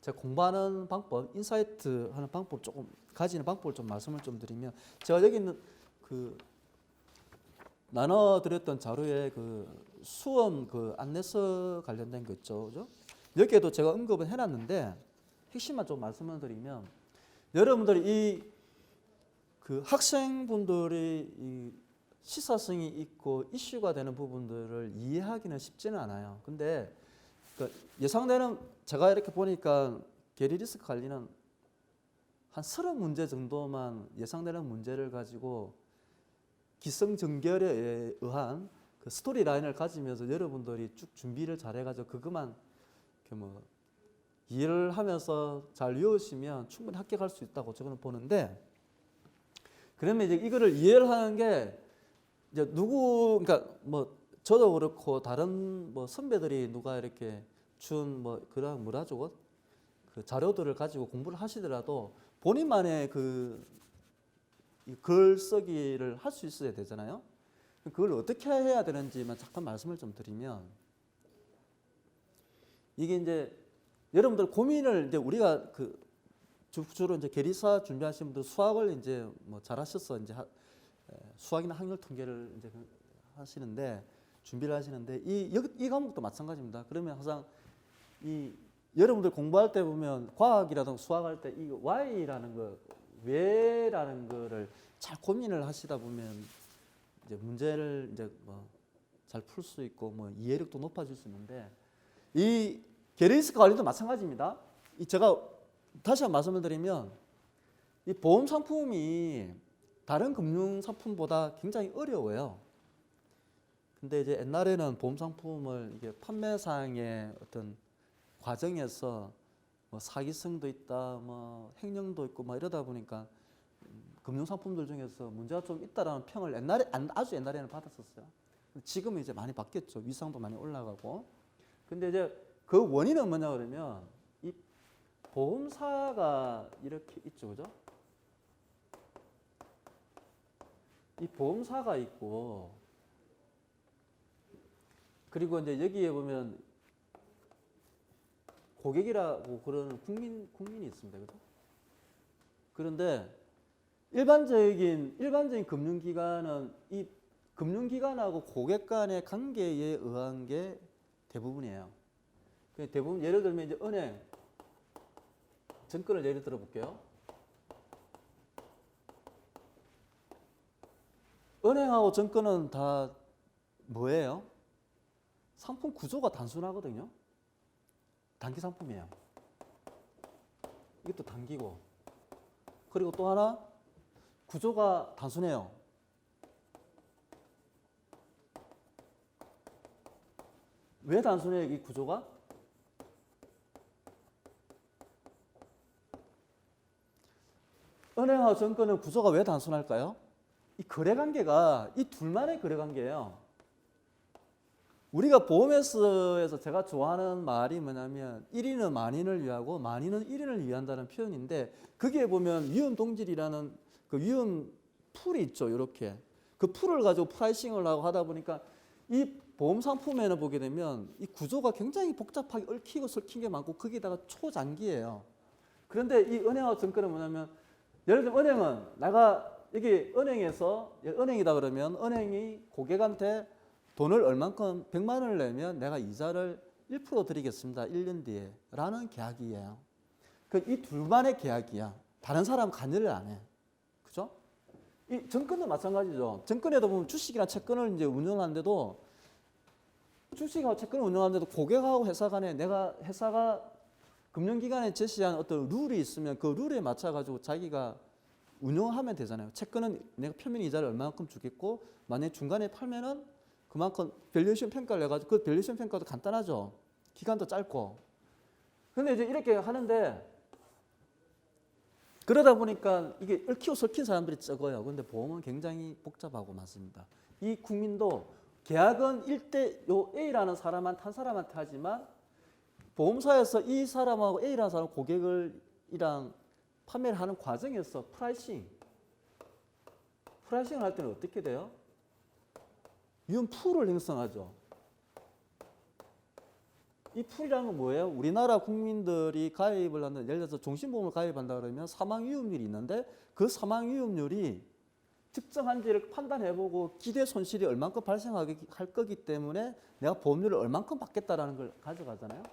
제가 공부하는 방법, 인사이트 하는 방법 조금 가지는 방법을 좀 말씀을 좀 드리면, 제가 여기 있는 그 나눠드렸던 자료에 그 수험 그 안내서 관련된 거 있죠, 그죠? 여기에도 제가 언급은 해놨는데 핵심만 좀 말씀을 드리면, 여러분들이 이 그 학생분들이 이 시사성이 있고 이슈가 되는 부분들을 이해하기는 쉽지는 않아요. 근데 그 예상되는, 제가 이렇게 보니까 계리 리스크 관리는 한 30문제 정도만 예상되는 문제를 가지고 기성정결에 의한 그 스토리 라인을 가지면서 여러분들이 쭉 준비를 잘 해가지고 그것만 이렇게 뭐 이해를 하면서 잘 외우시면 충분히 합격할 수 있다고 저는 보는데, 그러면 이제 이거를 이해를 하는 게 이제 그러니까 뭐 저도 그렇고 다른 뭐 선배들이 누가 이렇게 준 뭐 그런 뭐라죠, 그 자료들을 가지고 공부를 하시더라도 본인만의 그 글쓰기를 할 수 있어야 되잖아요. 그걸 어떻게 해야 되는지만 잠깐 말씀을 좀 드리면, 이게 이제 여러분들 고민을 이제 우리가 그 주로 이제 계리사 준비하시는 분들 수학을 이제 뭐 잘하셔서 이제 수학이나 학력 통계를 이제 하시는데 준비를 하시는데 이 과목도 마찬가지입니다. 그러면 항상 이 여러분들 공부할 때 보면 과학이라든가 수학할 때 이 Y라는 거, 왜라는 거를 잘 고민을 하시다 보면 이제 문제를 이제 뭐 잘 풀 수 있고 뭐 이해력도 높아질 수 있는데, 이 계리 리스크 관리도 마찬가지입니다. 이 제가 다시 한번 말씀을 드리면, 이 보험 상품이 다른 금융 상품보다 굉장히 어려워요. 근데 이제 옛날에는 보험 상품을 이게 판매상의 어떤 과정에서 뭐 사기성도 있다, 뭐 횡령도 있고 막 이러다 보니까 금융 상품들 중에서 문제가 좀 있다라는 평을 옛날에 아주 옛날에는 받았었어요. 지금은 이제 많이 바뀌었죠. 위상도 많이 올라가고. 근데 이제 그 원인은 뭐냐 그러면, 이 보험사가 이렇게 있죠, 그죠? 이 보험사가 있고, 그리고 이제 여기에 보면 고객이라고 그러는 국민이 있습니다, 그죠? 그런데 일반적인 금융기관은 이 금융기관하고 고객 간의 관계에 의한 게 대부분이에요. 대부분 예를 들면 이제 은행, 증권을 예를 들어 볼게요. 은행하고 증권은 다 뭐예요? 상품 구조가 단순하거든요. 단기 상품이에요. 이것도 단기고. 그리고 또 하나, 구조가 단순해요. 왜 단순해요, 이 구조가? 은행하고 증권은 구조가 왜 단순할까요? 이 거래관계가 이 둘만의 거래관계예요. 우리가 보험에서 제가 좋아하는 말이 뭐냐면, 1인은 만인을 위하고 만인은 1인을 위한다는 표현인데, 거기에 보면 위험 동질이라는 그 위험 풀이 있죠. 이렇게 그 풀을 가지고 프라이싱을 하고 하다 보니까 이 보험 상품에는 보게 되면 이 구조가 굉장히 복잡하게 얽히고 설킨 게 많고, 거기다가 초장기예요. 그런데 이 은행하고 증권은 뭐냐면, 예를 들면 은행은 내가 여기 은행에서, 은행이다 그러면 은행이 고객한테 돈을 얼만큼 100만 원을 내면 내가 이자를 1% 드리겠습니다. 1년 뒤에 라는 계약이에요. 이 둘만의 계약이야. 다른 사람 관여를 안 해. 그죠? 이 증권도 마찬가지죠. 증권에도 보면 주식이나 채권을 이제 운영하는데도, 주식하고 채권을 운영하는데도 고객하고 회사 간에 내가 회사가 금융기관에 제시한 어떤 룰이 있으면 그 룰에 맞춰가지고 자기가 운영하면 되잖아요. 채권은 내가 표면 이자를 얼마만큼 주겠고, 만약에 중간에 팔면은 그만큼 밸류에이션 평가를 해가지고, 그 밸류에이션 평가도 간단하죠. 기간도 짧고. 근데 이제 이렇게 하는데, 그러다 보니까 이게 얽히고 설킨 사람들이 적어요. 근데 보험은 굉장히 복잡하고 많습니다. 이 국민도 계약은 1대 요 A라는 사람한테, 한 사람한테 하지만, 보험사에서 이 사람하고 A라는 사람 고객이랑 판매를 하는 과정에서 프라이싱을 할 때는 어떻게 돼요? 위험 풀을 형성하죠. 이 풀이라는 건 뭐예요? 우리나라 국민들이 가입을 하는, 예를 들어서 종신보험을 가입한다 그러면 사망 위험률이 있는데 그 사망 위험률이 특정한지를 판단해보고 기대 손실이 얼만큼 발생할 거기 때문에 내가 보험료를 얼만큼 받겠다라는 걸 가져가잖아요.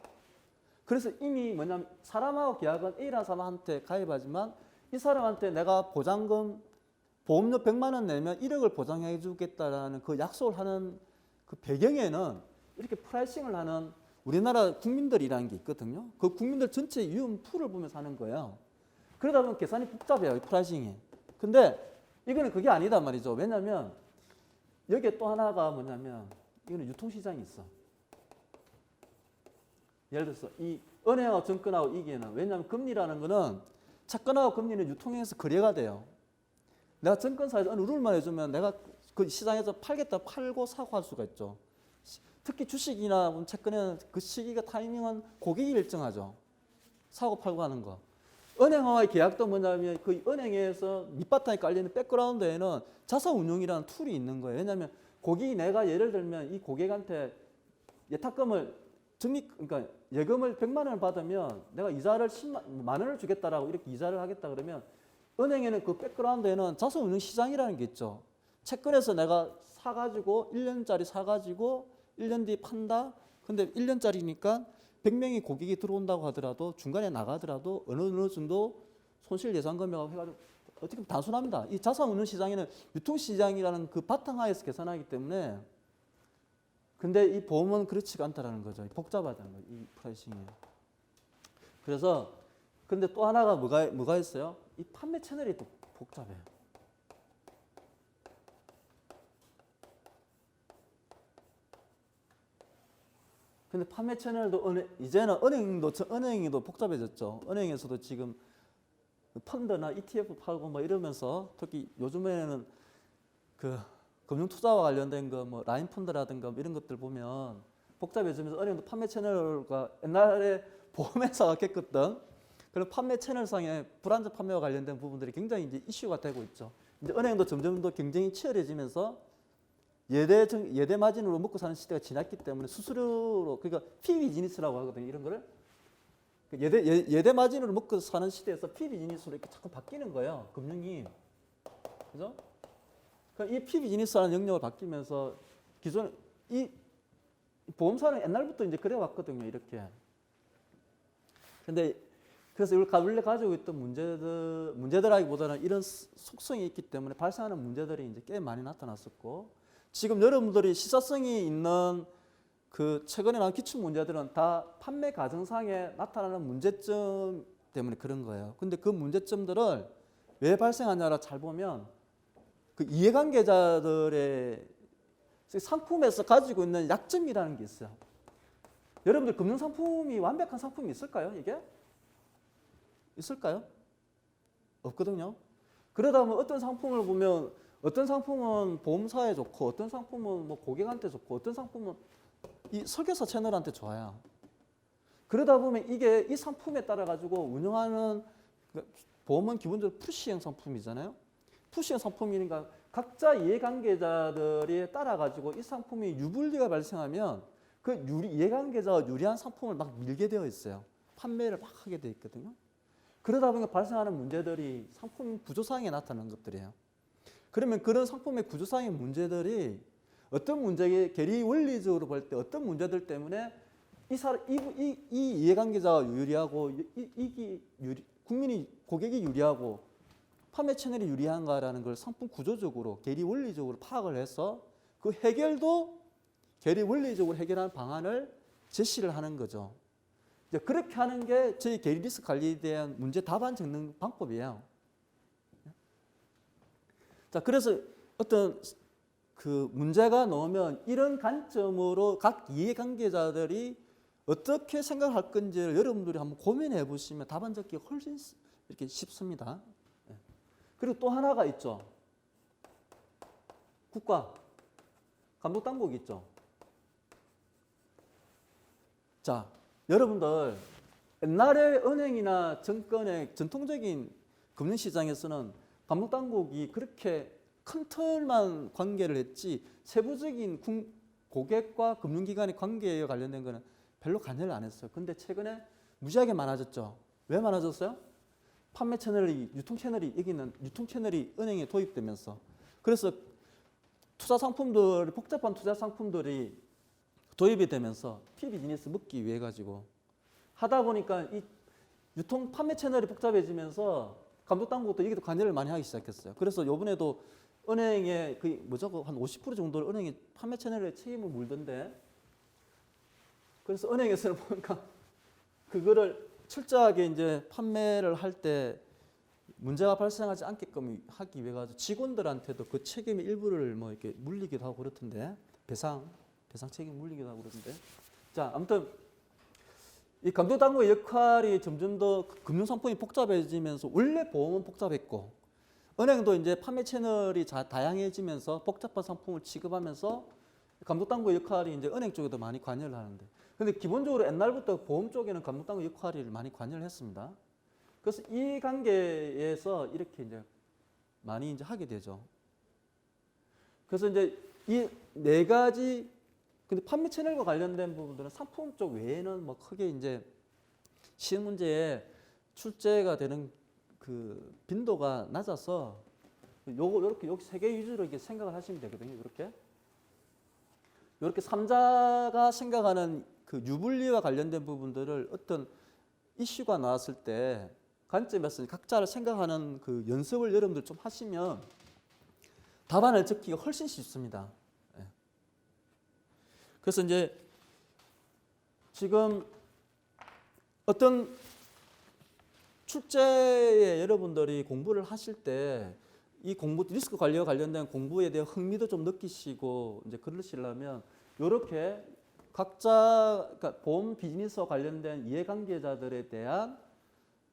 그래서 이미 뭐냐면 사람하고 계약은 A라는 사람한테 가입하지만 이 사람한테 내가 보장금 보험료 100만 원 내면 1억을 보장해 주겠다라는 그 약속을 하는 그 배경에는 이렇게 프라이싱을 하는 우리나라 국민들이라는 게 있거든요. 그 국민들 전체 위험 풀을 보면서 하는 거예요. 그러다 보면 계산이 복잡해요, 이 프라이싱이. 근데 이거는 그게 아니다 말이죠. 왜냐하면 여기에 또 하나가 뭐냐면 이거는 유통시장이 있어. 예를 들어서 이 은행하고 증권하고 이게는, 왜냐하면 금리라는 거는 채권하고 금리는 유통에서 거래가 돼요. 내가 증권사에서 어느 룰만 해주면 내가 그 시장에서 팔겠다 팔고 사고 할 수가 있죠. 특히 주식이나 채권에는 그 시기가 타이밍은 고객이 일정하죠. 사고 팔고 하는 거. 은행와의 계약도 뭐냐면 그 은행에서 밑바탕에 깔리는 백그라운드에는 자산운용이라는 툴이 있는 거예요. 왜냐하면 고객이 내가 예를 들면 이 고객한테 예탁금을 그러니까 예금을 100만 원을 받으면 내가 이자를 10만 원을 주겠다라고 이렇게 이자를 하겠다 그러면 은행에는 그 백그라운드에는 자산운용 시장이라는 게 있죠. 채권에서 내가 사가지고 1년짜리 사가지고 1년 뒤에 판다. 근데 1년짜리니까 100명의 고객이 들어온다고 하더라도 중간에 나가더라도 어느 정도 손실 예상 금액하고 해가지고 어떻게 보면 단순합니다. 이 자산운용 시장에는 유통시장이라는 그 바탕하에서 계산하기 때문에, 근데 이 보험은 그렇지가 않다라는 거죠. 복잡하다는 거죠. 이 프라이싱이. 그래서 근데 또 하나가 뭐가 있어요? 이 판매 채널이 또 복잡해요. 근데 판매 채널도 이제는 은행도 복잡해졌죠. 은행에서도 지금 펀드나 ETF 팔고 뭐 이러면서 특히 요즘에는 그 금융투자와 관련된 거 뭐 라인 펀드라든가 뭐 이런 것들 보면 복잡해지면서 은행도 판매 채널과 옛날에 보험회사가 겪었던 그런 판매 채널상의 불안전 판매와 관련된 부분들이 굉장히 이제 이슈가 되고 있죠. 이제 은행도 점점 더 경쟁이 치열해지면서 예대 마진으로 먹고 사는 시대가 지났기 때문에 수수료로, 그러니까 피 비즈니스라고 하거든요. 이런 거를 예대 마진으로 먹고 사는 시대에서 피 비즈니스로 이렇게 자꾸 바뀌는 거예요. 금융이. 그죠? 그러니까 이 피 비즈니스라는 영역을 바뀌면서 기존 이 보험사는 옛날부터 이제 그래 왔거든요. 이렇게. 근데 그래서 이걸 원래 가지고 있던 문제들하기보다는 이런 속성이 있기 때문에 발생하는 문제들이 이제 꽤 많이 나타났었고, 지금 여러분들이 시사성이 있는 그 최근에 나온 기출 문제들은 다 판매 과정상에 나타나는 문제점 때문에 그런 거예요. 근데 그 문제점들을 왜 발생하냐를 잘 보면 그 이해관계자들의 상품에서 가지고 있는 약점이라는 게 있어요. 여러분들 금융상품이 완벽한 상품이 있을까요? 이게? 있을까요? 없거든요. 그러다 보면 어떤 상품을 보면 어떤 상품은 보험사에 좋고 어떤 상품은 뭐 고객한테 좋고 어떤 상품은 이 설계사 채널한테 좋아요. 그러다 보면 이게 이 상품에 따라 가지고 운영하는 보험은 기본적으로 푸시형 상품이잖아요. 푸시형 상품이니까 각자 이해관계자들에 따라 가지고 이 상품이 유불리가 발생하면 그 이해관계자가 유리한 상품을 막 밀게 되어 있어요. 판매를 막 하게 되어 있거든요. 그러다 보니까 발생하는 문제들이 상품 구조상에 나타나는 것들이에요. 그러면 그런 상품의 구조상의 문제들이 어떤 문제에 계리 원리적으로 볼 때 어떤 문제들 때문에 이 이해관계자가 유리하고 고객이 유리하고 판매 채널이 유리한가라는 걸 상품 구조적으로 계리 원리적으로 파악을 해서 그 해결도 계리 원리적으로 해결하는 방안을 제시를 하는 거죠. 이제 그렇게 하는 게 저희 계리 리스크 관리에 대한 문제 답안 적는 방법이에요. 자, 그래서 어떤 그 문제가 나오면 이런 관점으로 각 이해관계자들이 어떻게 생각할 건지를 여러분들이 한번 고민해 보시면 답안 적기가 훨씬 이렇게 쉽습니다. 그리고 또 하나가 있죠. 국가 감독 당국이 있죠. 자, 여러분들 옛날에 은행이나 증권의 전통적인 금융시장에서는 감독당국이 그렇게 큰 틀만 관계를 했지 세부적인 고객과 금융기관의 관계에 관련된 거는 별로 관여를 안 했어요. 근데 최근에 무지하게 많아졌죠. 왜 많아졌어요? 판매 채널이, 유통 채널이, 여기는 유통 채널이 은행에 도입되면서, 그래서 투자 상품들, 복잡한 투자 상품들이 도입이 되면서 피비즈니스 먹기 위해 가지고 하다 보니까 이 유통 판매 채널이 복잡해지면서 감독당국도 여기도 관여를 많이 하기 시작했어요. 그래서 요번에도 은행에 한 50% 정도를 은행이 판매 채널에 책임을 물던데, 그래서 은행에서는 보니까 그거를 철저하게 이제 판매를 할 때 문제가 발생하지 않게끔 하기 위해 가지고 직원들한테도 그 책임의 일부를 뭐 이렇게 물리기도 하고 그렇던데, 배상 책임 물리기도 하고 그러던데. 자, 아무튼 이 감독당국의 역할이 점점 더 금융상품이 복잡해지면서, 원래 보험은 복잡했고 은행도 이제 판매 채널이 다양해지면서 복잡한 상품을 취급하면서 감독당국의 역할이 이제 은행 쪽에도 많이 관여를 하는데, 근데 기본적으로 옛날부터 보험 쪽에는 감독당국 역할을 많이 관여를 했습니다. 그래서 이 관계에서 이렇게 이제 많이 이제 하게 되죠. 그래서 이제 이 네 가지, 근데 판매 채널과 관련된 부분들은 상품 쪽 외에는 뭐 크게 이제 시험 문제에 출제가 되는 그 빈도가 낮아서 요렇게 여기 세 개 위주로 이렇게 생각을 하시면 되거든요. 이렇게 3자가 생각하는 그 유불리와 관련된 부분들을 어떤 이슈가 나왔을 때 관점에서 각자를 생각하는 그 연습을 여러분들 좀 하시면 답안을 적기가 훨씬 쉽습니다. 그래서 이제 지금 어떤 출제에 여러분들이 공부를 하실 때 이 공부, 리스크 관리와 관련된 공부에 대한 흥미도 좀 느끼시고 이제 그러시려면 이렇게 각자, 그러니까 보험 비즈니스와 관련된 이해관계자들에 대한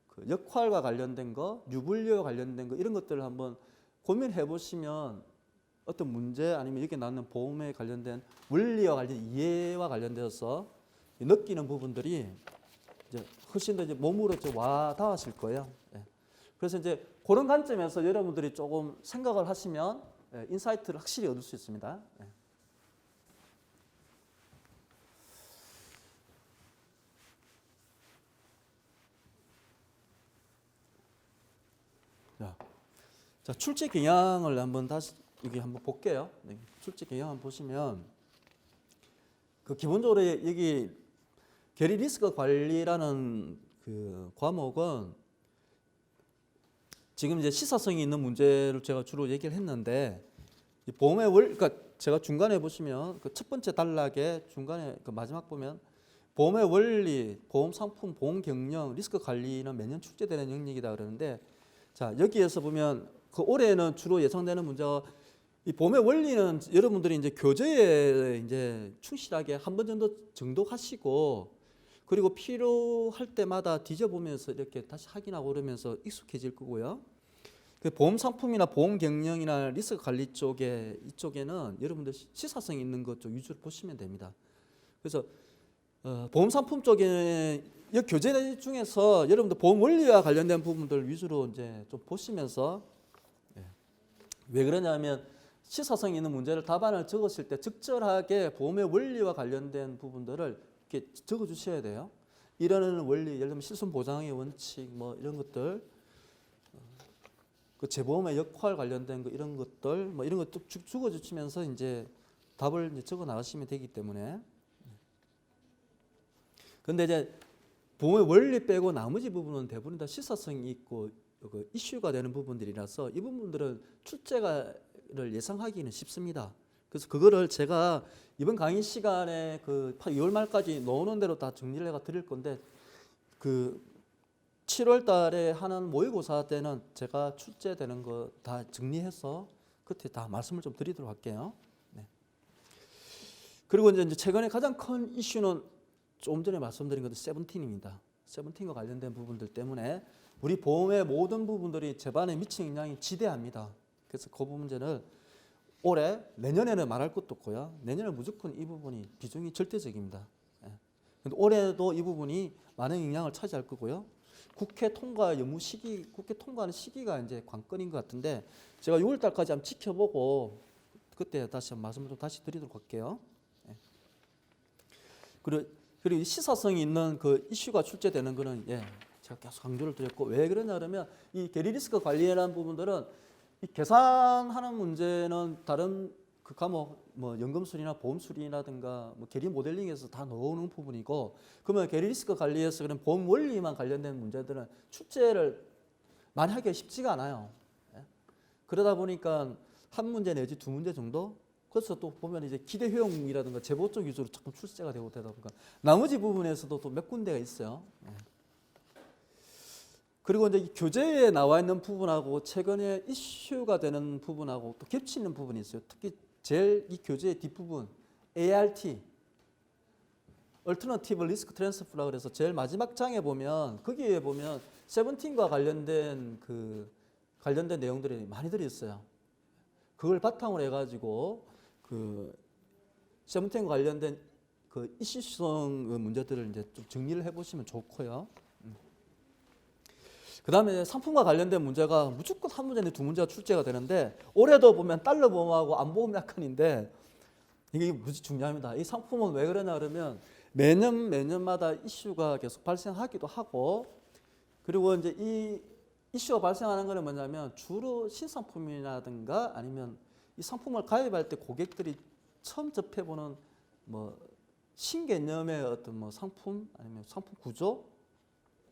그 역할과 관련된 거, 유불리와 관련된 거, 이런 것들을 한번 고민해 보시면 어떤 문제 아니면 여기 나오는 보험에 관련된 원리와 관련 이해와 관련돼서 느끼는 부분들이 이제 훨씬 더 이제 몸으로 와 닿으실 거예요. 그래서 이제 그런 관점에서 여러분들이 조금 생각을 하시면 인사이트를 확실히 얻을 수 있습니다. 자, 출제 경향을 한번 다시 여기 한번 볼게요. 출제 경향 한번 보시면 그 기본적으로 여기 계리 리스크 관리라는 그 과목은 지금 이제 시사성이 있는 문제를 제가 주로 얘기를 했는데, 보험의 그러니까 제가 중간에 보시면 그 첫 번째 단락에 중간에 그 마지막 보면 보험의 원리, 보험 상품, 보험 경영, 리스크 관리는 매년 출제되는 영역이다 그러는데, 자, 여기에서 보면 그 올해는 주로 예상되는 문제가 이 보험의 원리는 여러분들이 이제 교재에 이제 충실하게 한 번 정도 정독하시고, 그리고 필요할 때마다 뒤져보면서 이렇게 다시 확인하고 그러면서 익숙해질 거고요. 그 보험 상품이나 보험 경영이나 리스크 관리 이쪽에는 여러분들 시사성 있는 것 쪽 위주로 보시면 됩니다. 그래서 보험 상품 쪽에 교재 중에서 여러분들 보험 원리와 관련된 부분들 위주로 이제 좀 보시면서, 왜 그러냐면 시사성 있는 문제를 답안을 적으실 때 적절하게 보험의 원리와 관련된 부분들을 이렇게 적어 주셔야 돼요. 이런 원리, 예를 들면 실손 보장의 원칙, 뭐 이런 것들, 그 재보험의 역할 관련된 거, 이런 것들, 뭐 이런 것도 쭉 적어 주시면서 이제 답을 이제 적어 나가시면 되기 때문에. 근데 이제 보험의 원리 빼고 나머지 부분은 대부분 다 시사성이 있고 그 이슈가 되는 부분들이라서 이 부분들은 출제를 예상하기는 쉽습니다. 그래서 그거를 제가 이번 강의 시간에 그 6월 말까지 넣어놓은 대로 다 정리를 해가 드릴 건데, 그 7월 달에 하는 모의고사 때는 제가 출제되는 거 다 정리해서 그때 다 말씀을 좀 드리도록 할게요. 그리고 이제 최근에 가장 큰 이슈는 조금 전에 말씀드린 것도 세븐틴입니다. 세븐틴과 관련된 부분들 때문에 우리 보험의 모든 부분들이 재반에 미치는 영향이 지대합니다. 그래서 그 문제는 올해, 내년에는 말할 것도 없고요. 내년에 무조건 이 부분이 비중이 절대적입니다. 근데 올해도 이 부분이 많은 영향을 차지할 거고요. 국회 통과 여무 시기, 국회 통과하는 시기가 이제 관건인 것 같은데, 제가 6월 달까지 한번 지켜보고 그때 다시 말씀을 좀 다시 드리도록 할게요. 그리고 시사성이 있는 그 이슈가 출제되는 거는 제가 계속 강조를 드렸고, 왜 그러냐 그러면 이 계리 리스크 관리라는 부분들은 이 계산하는 문제는 다른 그 과목 뭐 연금 수리나 보험 수리라든가 뭐 계리 모델링에서 다 넣어오는 부분이고, 그러면 계리 리스크 관리에서 그런 보험 원리만 관련된 문제들은 출제를 많이 하기가 쉽지가 않아요. 그러다 보니까 한 문제 내지 두 문제 정도. 그래서 또 보면 이제 기대 효용이라든가 제보적 위주로 조금 출제가 되고 되다 보니까 나머지 부분에서도 또 몇 군데가 있어요. 그리고 이제 이 교재에 나와 있는 부분하고 최근에 이슈가 되는 부분하고 또 겹치는 부분이 있어요. 특히 제일 이 교재의 뒷부분 ART, Alternative Risk Transfer라고 그래서 제일 마지막 장에 보면 거기에 보면 세븐틴과 관련된 관련된 내용들이 많이 들어 있어요. 그걸 바탕으로 해가지고 그 세븐틴과 관련된 그 이슈성 문제들을 이제 좀 정리를 해보시면 좋고요. 그 다음에 상품과 관련된 문제가 무조건 한 문제, 두 문제가 출제가 되는데, 올해도 보면 달러 보험하고 안보험 약관인데 이게 무지 중요합니다. 이 상품은 왜 그러냐 그러면 매년마다 이슈가 계속 발생하기도 하고, 그리고 이제 이 이슈가 발생하는 거는 뭐냐면 주로 신상품이라든가 아니면 이 상품을 가입할 때 고객들이 처음 접해보는 뭐 신개념의 어떤 뭐 상품 아니면 상품 구조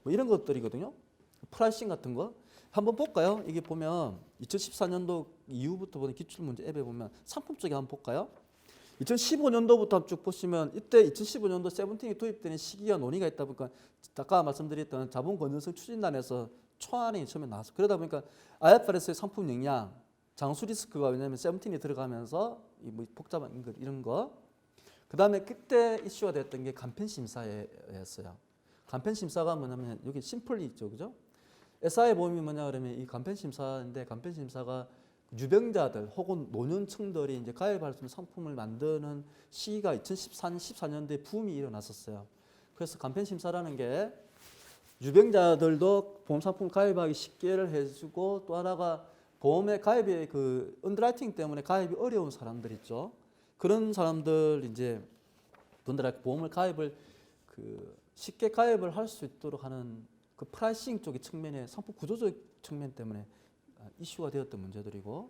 뭐 이런 것들이거든요. 프라이싱 같은 거 한번 볼까요? 이게 보면 2014년도 이후부터 보는 기출문제 앱에 보면 상품 쪽에 한번 볼까요? 2015년도부터 쭉 보시면 이때 2015년도 세븐틴이 도입되는 시기와 논의가 있다 보니까 아까 말씀드렸던 자본 건전성 추진단에서 초안이 처음에 나왔어. 그러다 보니까 IFRS의 상품 역량, 장수 리스크가 왜냐하면 세븐틴이 들어가면서 뭐 복잡한 것 이런 거. 그 다음에 그때 이슈가 됐던 게 간편 심사였어요. 간편 심사가 뭐냐면 여기 심플이 있죠, 그죠? SI 보험이 뭐냐 그러면 이 간편 심사인데, 간편 심사가 유병자들 혹은 노년층들이 이제 가입할 수 있는 상품을 만드는 시기가 2014년도에 붐이 일어났었어요. 그래서 간편 심사라는 게 유병자들도 보험 상품 가입하기 쉽게를 해주고, 또 하나가 보험에 가입이 그 언더라이팅 때문에 가입이 어려운 사람들 있죠. 그런 사람들 이제 분들한테 보험을 가입을 쉽게 가입을 할 수 있도록 하는 그 프라이싱 쪽의 측면에 상품 구조적 측면 때문에 이슈가 되었던 문제들이고,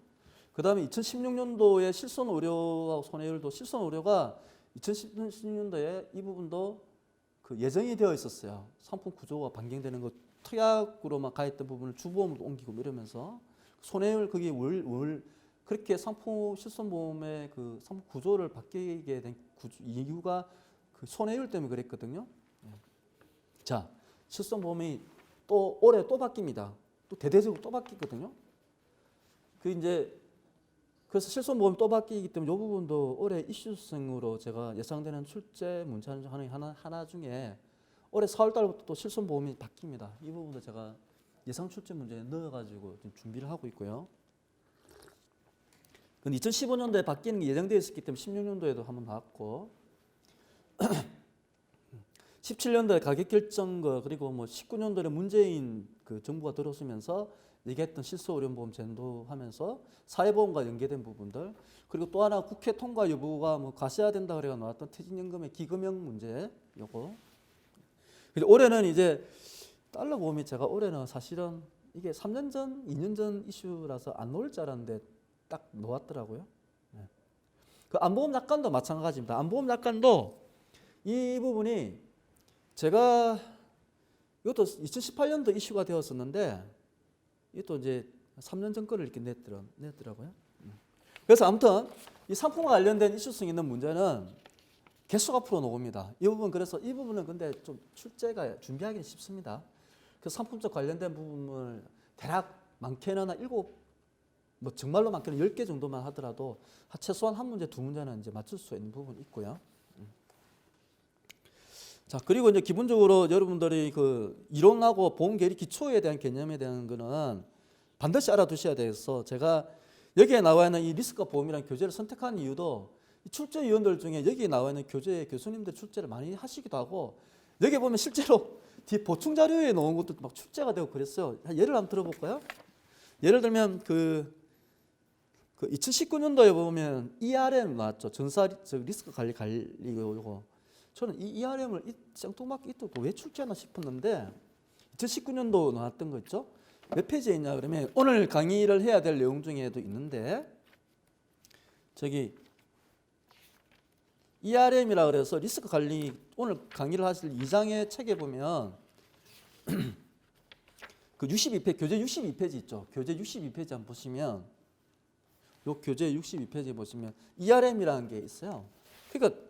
그 다음에 2016년도에 실손 의료하고 손해율도, 실손 의료가 2016년도에 이 부분도 그 예정이 되어 있었어요. 상품 구조가 변경되는 거, 특약으로만 가입했던 부분을 주보험으로 옮기고 이러면서 손해율 그게 그렇게 상품 실손보험의 그 상품 구조를 바뀌게 된 이유가 그 손해율 때문에 그랬거든요. 자, 실손보험이 또 올해 또 바뀝니다. 또 대대적으로 또 바뀌거든요. 그래서 실손보험이 또 바뀌기 때문에 이 부분도 올해 이슈성으로 제가 예상되는 출제 문제 하나 중에 올해 4월달부터 또 실손보험이 바뀝니다. 이 부분도 제가 예상 출제 문제에 넣어가지고 좀 준비를 하고 있고요. 근데 2015년도에 바뀌는 게 예정되어 있었기 때문에 16년도에도 한번 나왔고 17년도에 가격 결정거, 그리고 뭐 19년도에 문재인 그 정부가 들어서면서 얘기했던 실손의료보험 제도하면서 사회보험과 연계된 부분들, 그리고 또 하나 국회 통과 여부가 뭐 가셔야된다 그래가 나왔던 퇴직연금의 기금형 문제 요거. 그리고 올해는 이제 달러 보험이 제가 올해는 사실은 이게 3년 전, 2년 전 이슈라서 안 나올 줄 알았는데 딱 놓았더라고요. 그 안보험 약관도 마찬가지입니다. 안보험 약관도 이 부분이 제가 이것도 2018년도 이슈가 되었었는데 이것도 이제 3년 전 거를 이렇게 냈더라고요. 그래서 아무튼 이 상품과 관련된 이슈성 있는 문제는 계속 앞으로 나옵니다. 이 부분, 그래서 이 부분은 근데 좀 출제가 준비하기 쉽습니다. 그 상품적 관련된 부분을 대략 많게는 7, 뭐 정말로 많게는 10개 정도만 하더라도 최소한 한 문제, 두 문제는 이제 맞출 수 있는 부분이 있고요. 자, 그리고 이제 기본적으로 여러분들이 그 이론하고 보험 계리 기초에 대한 개념에 대한 거는 반드시 알아두셔야 돼서, 제가 여기에 나와 있는 이 리스크 보험이라는 교재를 선택한 이유도 출제위원들 중에 여기에 나와 있는 교재 교수님들 출제를 많이 하시기도 하고, 여기 보면 실제로 뒤 보충 자료에 넣은 것도 막 출제가 되고 그랬어요. 예를 한번 들어볼까요? 예를 들면 그 2019년도에 보면 ERM 나왔죠. 전사 리스크 관리 요거. 저는 이 ERM을 생뚱맞게 이때도 왜 출제하나 싶었는데 2019년도 나왔던 거 있죠? 몇 페이지에 있냐 그러면 오늘 강의를 해야 될 내용 중에도 있는데 저기 ERM이라 그래서 리스크 관리 오늘 강의를 하실 2장의 책에 보면 그 62페이지 교재 62페이지 있죠. 교재 62페이지 한번 보시면 요 교재 62페이지 보시면 ERM이라는 게 있어요. 그러니까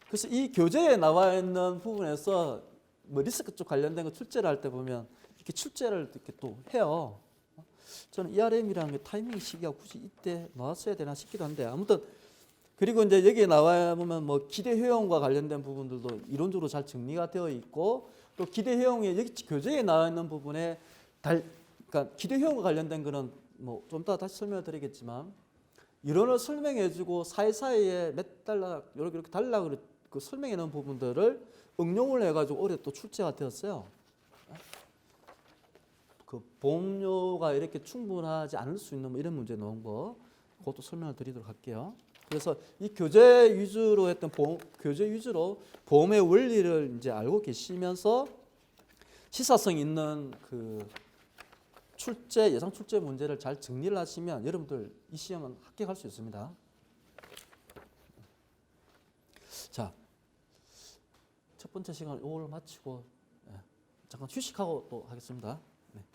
그래서 이 교재에 나와 있는 부분에서 뭐 리스크 쪽 관련된 거 출제를 할 때 보면 이렇게 출제를 이렇게 또 해요. 저는 ERM이라는 게 타이밍 시기가 굳이 이때 나왔어야 되나 싶기도 한데 아무튼 그리고 이제 여기에 나와 보면 뭐 기대 효용과 관련된 부분들도 이론적으로 잘 정리가 되어 있고 또 기대 효용에 여기 교재에 나와 있는 부분에 그러니까 기대 효용과 관련된 거는 뭐 좀 이따 다시 설명을 드리겠지만 이론을 설명해주고 사이사이에 몇 달러 이렇게 달라 그 설명해 놓은 부분들을 응용을 해가지고 올해 또 출제가 되었어요. 그 보험료가 이렇게 충분하지 않을 수 있는 뭐 이런 문제 나온 거 그것도 설명을 드리도록 할게요. 그래서 이 교재 위주로 했던 교재 위주로 보험의 원리를 이제 알고 계시면서 시사성 있는 그 예상 출제 문제를 잘 정리를 하시면 여러분들 이 시험은 합격할 수 있습니다. 자, 첫 번째 시간을 이걸로 마치고 잠깐 휴식하고 또 하겠습니다.